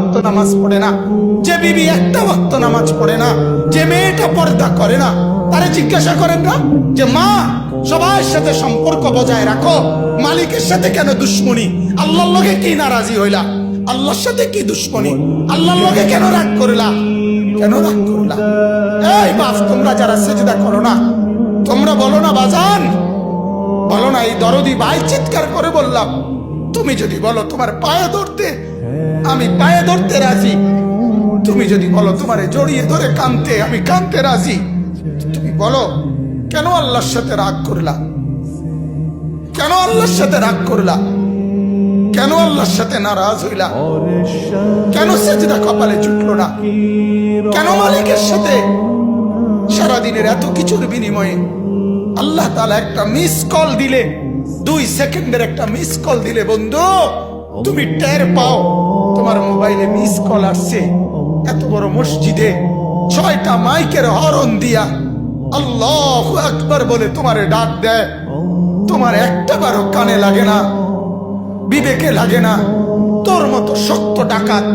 ওয়াক্ত নামাজ পড়ে না, যে বিবি একটা ওয়াক্ত নামাজ পড়ে না, যে মেয়েটা পর্দা করে না, তারে জিজ্ঞাসা করেন না যে মা সবার সাথে সম্পর্ক বজায় রাখো, মালিকের সাথে কেন দুশ্মনী? আল্লাহর লগে কি নারাজি হইলা? আল্লাহর সাথে কি দুশ্মনী? আল্লাহর লগে কেন রাগ করলা? কেন রাগ করলা? এই বাপ, তোমরা যারা সিজদা করো না, তোমরা বলো না বাজান, বলো না এই দরদি ভাই চিৎকার করে বললাম, তুমি যদি বলো তোমার পায়ে ধরতে, আমি পায়ে ধরতে রাজি। তুমি যদি বলো তোমারে জড়িয়ে ধরে কাঁদতে, আমি কাঁদতে রাজি। তুমি বলো কেন আল্লাহর সাথে রাগ করলা? কেন আল্লাহর সাথে রাগ করলা? কেন আল্লাহর সাথে নারাজ হইলা? কেন সিজদা কপালে জুটলো না? কেন মালিকের সাথে সারাদিনের এত কিছুর বিনিময়ে আল্লাহ তাআলা একটা মিস কল দিলে, 2 সেকেন্ডের একটা মিস কল দিলে বন্ধু তুমি টের পাও তোমার মোবাইলে মিস কল আসছে। এত বড় মসজিদে 6টা মাইকের হরন দিয়া আল্লাহু আকবার বলে তোমারে ডাক দেয়, তোমার একটা বারও কানে লাগে না, বিবেকে লাগে না। তোর মতো শক্ত ডাকাত,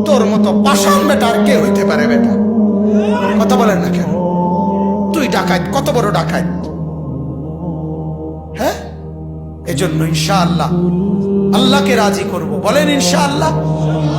তোর মতো পাষাণ বেটা আর কে হইতে পারে? বেটা কথা বলেন না কেন? তুই ডাকাত, কত বড় ডাকাত! হ্যাঁ, এজন্য ইনশাআল্লাহ আল্লাহকে রাজি করব। বলেন ইনশাআল্লাহ।